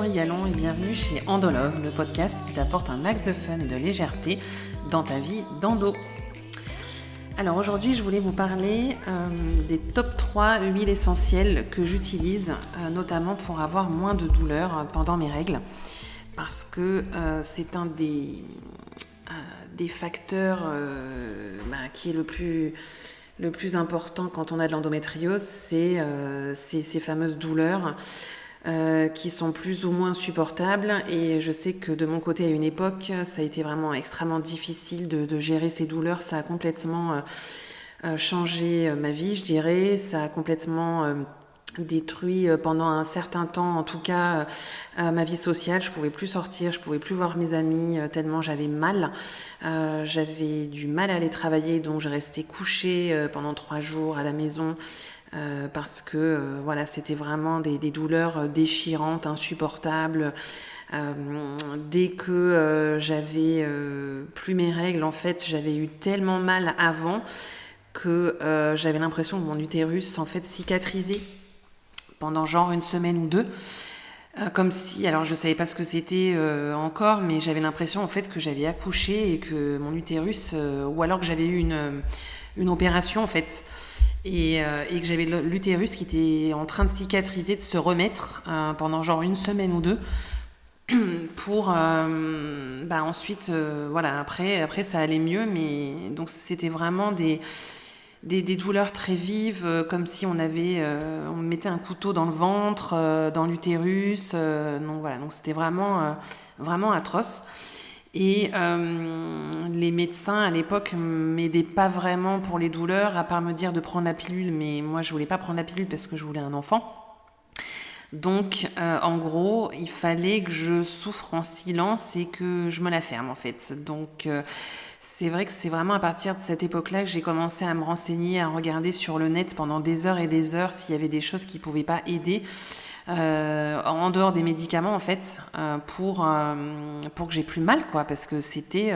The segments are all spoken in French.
Laurie Allon et bienvenue chez Endologue, le podcast qui t'apporte un max de fun et de légèreté dans ta vie d'endo. Alors aujourd'hui, je voulais vous parler des top 3 huiles essentielles que j'utilise, notamment pour avoir moins de douleurs pendant mes règles, parce que c'est un des facteurs qui est le plus important quand on a de l'endométriose, c'est ces fameuses douleurs qui sont plus ou moins supportables. Et je sais que de mon côté, à une époque, ça a été vraiment extrêmement difficile de gérer ces douleurs. Ça a complètement changé ma vie, je dirais. Ça a complètement détruit pendant un certain temps, en tout cas, ma vie sociale. Je pouvais plus sortir, je pouvais plus voir mes amis, tellement j'avais mal. J'avais du mal à aller travailler, donc je restais couchée pendant 3 jours à la maison. Parce que c'était vraiment des douleurs déchirantes, insupportables. Dès que j'avais plus mes règles, en fait, j'avais eu tellement mal avant que j'avais l'impression que mon utérus en fait cicatrisait pendant genre une semaine ou 2. Comme si, alors je savais pas ce que c'était encore, mais j'avais l'impression en fait que j'avais accouché et que mon utérus, ou alors que j'avais eu une opération en fait. Et que j'avais l'utérus qui était en train de cicatriser, de se remettre pendant genre une semaine ou 2 pour ensuite après ça allait mieux, mais donc c'était vraiment des douleurs très vives, comme si on me mettait un couteau dans le ventre, dans l'utérus, donc c'était vraiment atroce. Et les médecins à l'époque m'aidaient pas vraiment pour les douleurs, à part me dire de prendre la pilule, mais moi je voulais pas prendre la pilule parce que je voulais un enfant. Donc en gros, il fallait que je souffre en silence et que je me la ferme en fait. Donc c'est vrai que c'est vraiment à partir de cette époque-là que j'ai commencé à me renseigner, à regarder sur le net pendant des heures et des heures s'il y avait des choses qui pouvaient pas aider. En dehors des médicaments en fait, pour que j'ai plus mal quoi, parce que c'était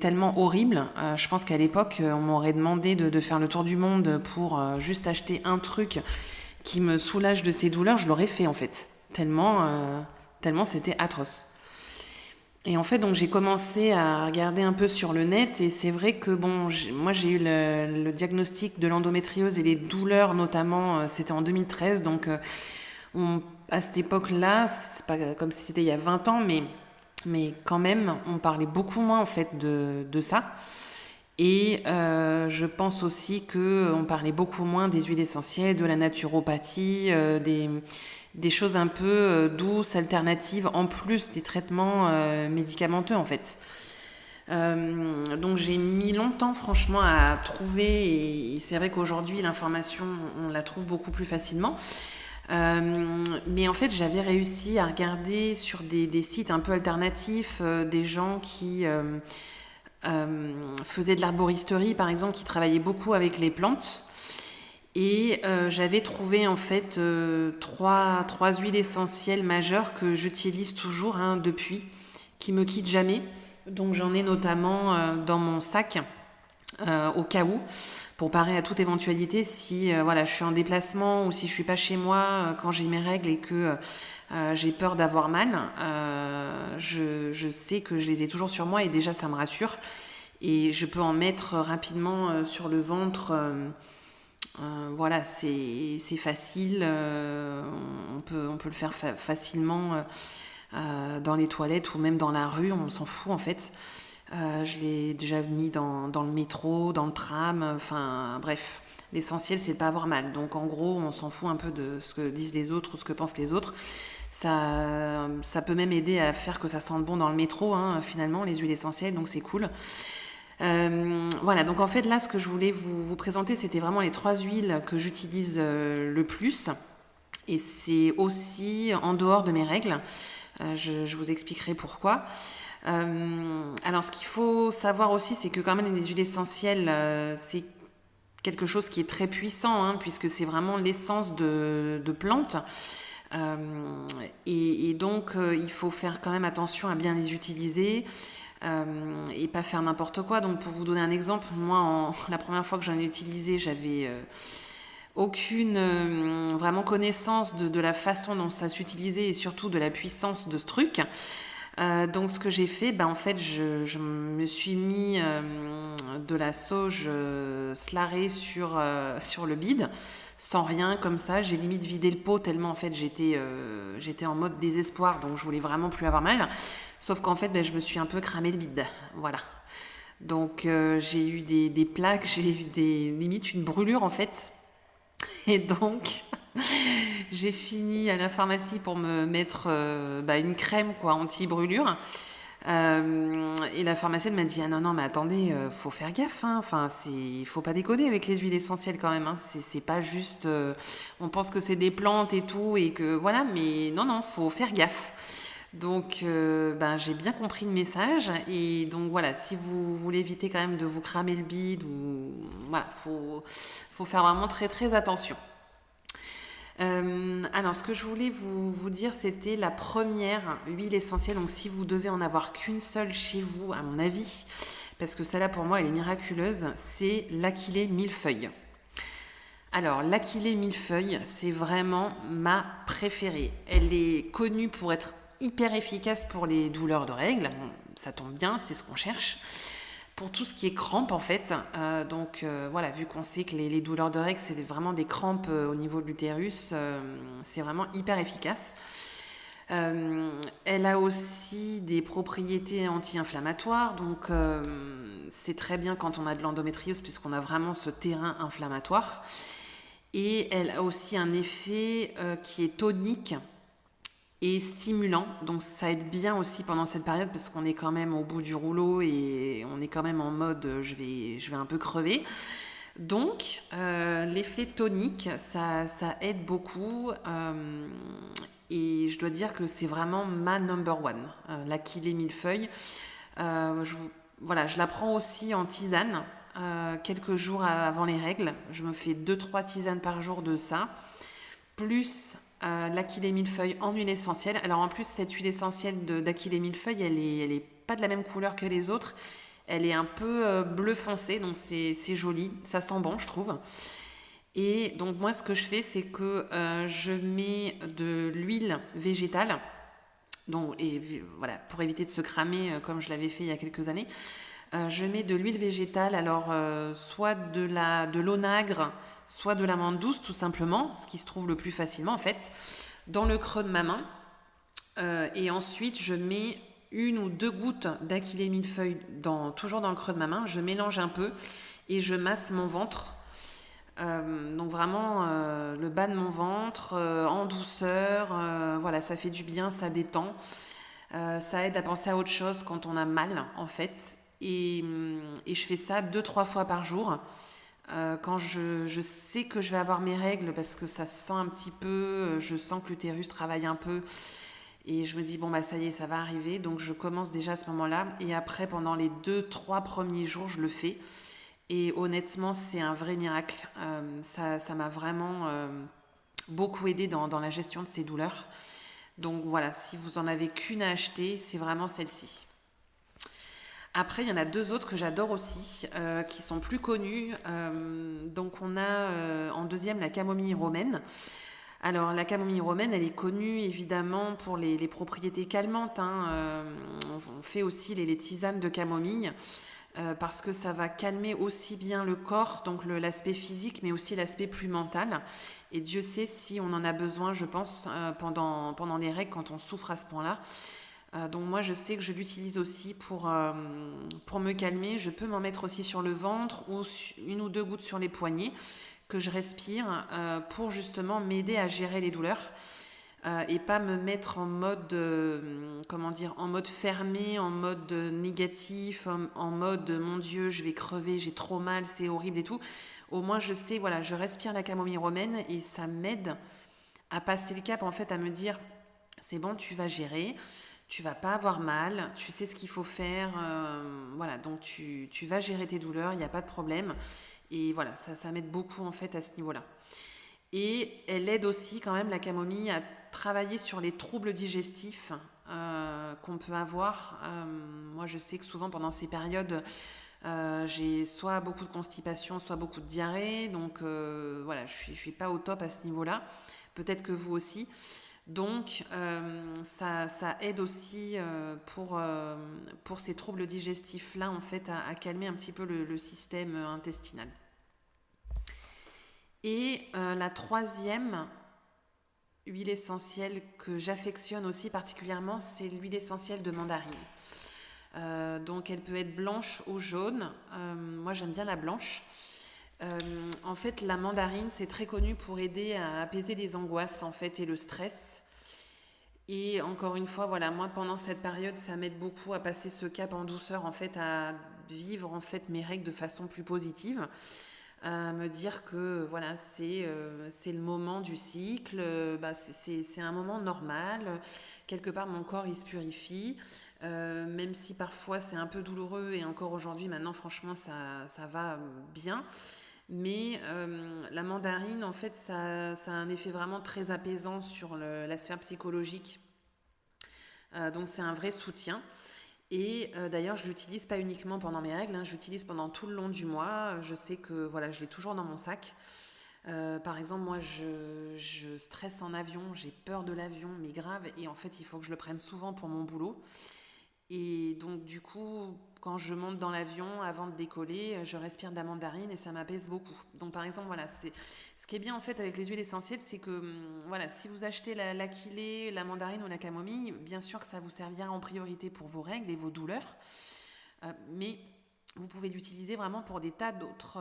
tellement horrible. Je pense qu'à l'époque on m'aurait demandé de faire le tour du monde pour juste acheter un truc qui me soulage de ces douleurs, je l'aurais fait en fait, tellement c'était atroce. Et en fait, donc j'ai commencé à regarder un peu sur le net, et c'est vrai que moi j'ai eu le diagnostic de l'endométriose et les douleurs notamment, c'était en 2013, donc à cette époque-là, c'est pas comme si c'était il y a 20 ans, mais quand même, on parlait beaucoup moins en fait de ça. Et je pense aussi qu'on parlait beaucoup moins des huiles essentielles, de la naturopathie, des choses un peu douces, alternatives, en plus des traitements médicamenteux en fait. Donc j'ai mis longtemps franchement à trouver, et c'est vrai qu'aujourd'hui l'information on la trouve beaucoup plus facilement. Mais en fait j'avais réussi à regarder sur des sites un peu alternatifs, des gens qui faisaient de l'arboristerie par exemple, qui travaillaient beaucoup avec les plantes. Et j'avais trouvé en fait trois huiles essentielles majeures que j'utilise toujours depuis, qui me quittent jamais. Donc j'en ai notamment dans mon sac au cas où, pour parer à toute éventualité si je suis en déplacement ou si je suis pas chez moi quand j'ai mes règles et que j'ai peur d'avoir mal. Je sais que je les ai toujours sur moi et déjà ça me rassure. Et je peux en mettre rapidement sur le ventre. C'est facile. On peut le faire facilement dans les toilettes ou même dans la rue. On s'en fout en fait. Je l'ai déjà mis dans le métro, dans le tram, enfin bref, l'essentiel c'est de pas avoir mal. Donc en gros on s'en fout un peu de ce que disent les autres ou ce que pensent les autres. Ça peut même aider à faire que ça sente bon dans le métro finalement, les huiles essentielles, donc c'est cool. Donc en fait là ce que je voulais vous présenter, c'était vraiment les 3 huiles que j'utilise le plus, et c'est aussi en dehors de mes règles. Je vous expliquerai pourquoi. Alors ce qu'il faut savoir aussi, c'est que quand même les huiles essentielles, c'est quelque chose qui est très puissant, puisque c'est vraiment l'essence de plantes. Et donc il faut faire quand même attention à bien les utiliser et pas faire n'importe quoi. Donc pour vous donner un exemple, moi la première fois que j'en ai utilisé, j'avais aucune vraiment connaissance de la façon dont ça s'utilisait et surtout de la puissance de ce truc. Donc ce que j'ai fait, en fait je me suis mis de la sauge slarée sur le bide, sans rien comme ça. J'ai limite vidé le pot tellement en fait j'étais en mode désespoir, donc je voulais vraiment plus avoir mal. Sauf qu'en fait je me suis un peu cramé le bide, voilà. Donc j'ai eu des plaques, j'ai eu limite une brûlure en fait. Et donc j'ai fini à la pharmacie pour me mettre une crème quoi, anti-brûlure. Et la pharmacienne m'a dit ah non mais attendez, faut faire gaffe, hein. Enfin faut pas déconner avec les huiles essentielles quand même, hein. C'est pas juste on pense que c'est des plantes et tout et que voilà, mais non faut faire gaffe. Donc j'ai bien compris le message et donc voilà, si vous voulez éviter quand même de vous cramer le bide ou voilà, faut faire vraiment très très attention. Alors, ce que je voulais vous dire, c'était la première huile essentielle. Donc, si vous devez en avoir qu'une seule chez vous, à mon avis, parce que celle-là, pour moi, elle est miraculeuse, c'est l'Achillée millefeuille. Alors, l'Achillée millefeuille, c'est vraiment ma préférée. Elle est connue pour être hyper efficace pour les douleurs de règles. Bon, ça tombe bien, c'est ce qu'on cherche. Pour tout ce qui est crampes en fait, voilà, vu qu'on sait que les douleurs de règles c'est vraiment des crampes au niveau de l'utérus, c'est vraiment hyper efficace. Elle a aussi des propriétés anti-inflammatoires, donc c'est très bien quand on a de l'endométriose puisqu'on a vraiment ce terrain inflammatoire. Et elle a aussi un effet qui est tonique et stimulant, donc ça aide bien aussi pendant cette période parce qu'on est quand même au bout du rouleau et on est quand même en mode je vais un peu crever. Donc l'effet tonique ça aide beaucoup et je dois dire que c'est vraiment ma number one, l'Achillée millefeuille. Je la prends aussi en tisane quelques jours avant les règles. Je me fais 2-3 tisanes par jour de ça, plus l'Achillée millefeuille en huile essentielle. Alors en plus cette huile essentielle d'Achillée millefeuille elle est pas de la même couleur que les autres, elle est un peu bleu foncé, donc c'est joli, ça sent bon je trouve. Et donc moi ce que je fais c'est que je mets de l'huile végétale, donc, et voilà, pour éviter de se cramer comme je l'avais fait il y a quelques années. Je mets de l'huile végétale, alors soit de l'onagre, soit de l'amande douce tout simplement, ce qui se trouve le plus facilement en fait, dans le creux de ma main. Et ensuite je mets 1 ou 2 gouttes d'Achillée millefeuille toujours dans le creux de ma main, je mélange un peu et je masse mon ventre. Donc vraiment le bas de mon ventre en douceur, voilà, ça fait du bien, ça détend, ça aide à penser à autre chose quand on a mal en fait. Et je fais ça 2-3 fois par jour quand je sais que je vais avoir mes règles parce que ça se sent un petit peu, je sens que l'utérus travaille un peu et je me dis bon ça y est, ça va arriver, donc je commence déjà à ce moment-là et après pendant les 2-3 premiers jours je le fais et honnêtement c'est un vrai miracle. Ça m'a vraiment beaucoup aidé dans la gestion de ces douleurs. Donc voilà, si vous en avez qu'une à acheter, c'est vraiment celle-ci. Après, il y en a 2 autres que j'adore aussi, qui sont plus connues. Donc on a en deuxième la camomille romaine. Alors la camomille romaine, elle est connue évidemment pour les propriétés calmantes, hein. On fait aussi les tisanes de camomille parce que ça va calmer aussi bien le corps, donc l'aspect physique, mais aussi l'aspect plus mental. Et Dieu sait si on en a besoin, je pense, pendant les règles, quand on souffre à ce point-là. Donc moi je sais que je l'utilise aussi pour me calmer. Je peux m'en mettre aussi sur le ventre ou 1 ou 2 gouttes sur les poignets que je respire pour justement m'aider à gérer les douleurs et pas me mettre en mode en mode fermé, en mode négatif, en mode mon Dieu je vais crever, j'ai trop mal, c'est horrible et tout. Au moins je sais, voilà, je respire la camomille romaine et ça m'aide à passer le cap en fait, à me dire c'est bon, tu vas gérer. Tu vas pas avoir mal, tu sais ce qu'il faut faire, voilà, donc tu vas gérer tes douleurs, il n'y a pas de problème. Et voilà, ça m'aide beaucoup en fait à ce niveau-là. Et elle aide aussi quand même la camomille à travailler sur les troubles digestifs qu'on peut avoir. Moi je sais que souvent pendant ces périodes, J'ai soit beaucoup de constipation, soit beaucoup de diarrhée. Donc voilà, je suis pas au top à ce niveau-là. Peut-être que vous aussi. Donc ça aide aussi pour ces troubles digestifs-là, en fait, à calmer un petit peu le système intestinal. Et la troisième huile essentielle que j'affectionne aussi particulièrement, c'est l'huile essentielle de mandarine. Donc elle peut être blanche ou jaune. Moi j'aime bien la blanche. En fait, la mandarine, c'est très connu pour aider à apaiser les angoisses, en fait, et le stress. Et encore une fois, voilà, moi pendant cette période, ça m'aide beaucoup à passer ce cap en douceur, en fait, à vivre en fait mes règles de façon plus positive, à me dire que voilà, c'est le moment du cycle, c'est un moment normal. Quelque part, mon corps il se purifie, même si parfois c'est un peu douloureux et encore aujourd'hui, maintenant, franchement, ça va bien. Mais la mandarine, en fait, ça a un effet vraiment très apaisant sur la sphère psychologique. Donc c'est un vrai soutien. Et d'ailleurs, je l'utilise pas uniquement pendant mes règles, hein, j'utilise pendant tout le long du mois. Je sais que voilà, je l'ai toujours dans mon sac. Par exemple, moi, je stresse en avion, j'ai peur de l'avion, mais grave, et en fait, il faut que je le prenne souvent pour mon boulot. Et donc, du coup, quand je monte dans l'avion, avant de décoller, je respire de la mandarine et ça m'apaise beaucoup. Donc, par exemple, voilà, c'est ce qui est bien en fait avec les huiles essentielles, c'est que voilà, si vous achetez l'aquilée, la mandarine ou la camomille, bien sûr que ça vous servira en priorité pour vos règles et vos douleurs, mais vous pouvez l'utiliser vraiment pour des tas d'autres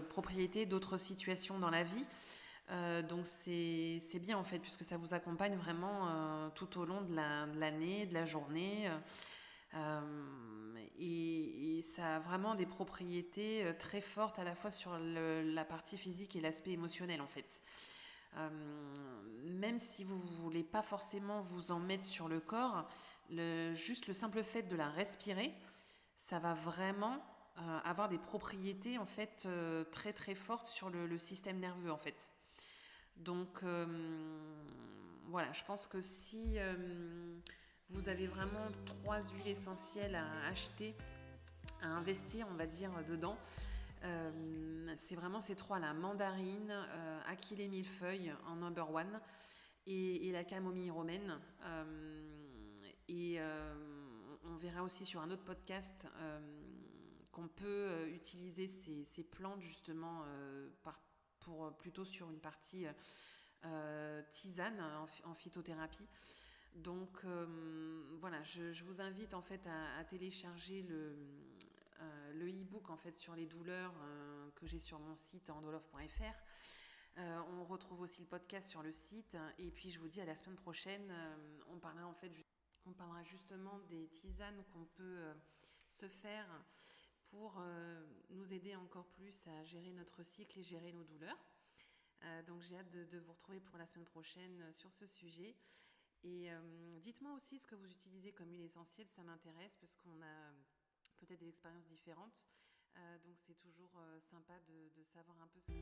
propriétés, d'autres situations dans la vie. Donc c'est bien en fait, puisque ça vous accompagne vraiment tout au long de l'année, de la journée. Et ça a vraiment des propriétés très fortes à la fois sur la partie physique et l'aspect émotionnel en fait. Même si vous ne voulez pas forcément vous en mettre sur le corps, juste le simple fait de la respirer, ça va vraiment avoir des propriétés en fait très très fortes sur le système nerveux en fait. Donc voilà, je pense que si vous avez vraiment 3 huiles essentielles à acheter, à investir, on va dire, dedans, c'est vraiment ces trois-là, mandarine, achillée millefeuille en number one, et la camomille romaine. On verra aussi sur un autre podcast qu'on peut utiliser ces plantes justement pour plutôt sur une partie tisane en phytothérapie. Donc voilà, je vous invite en fait à télécharger le e-book en fait sur les douleurs que j'ai sur mon site andolof.fr. On retrouve aussi le podcast sur le site et puis je vous dis à la semaine prochaine. On parlera justement des tisanes qu'on peut se faire pour nous aider encore plus à gérer notre cycle et gérer nos douleurs. Donc j'ai hâte de vous retrouver pour la semaine prochaine sur ce sujet. Et dites-moi aussi ce que vous utilisez comme huile essentielle, ça m'intéresse parce qu'on a peut-être des expériences différentes. Donc c'est toujours sympa de savoir un peu ce que...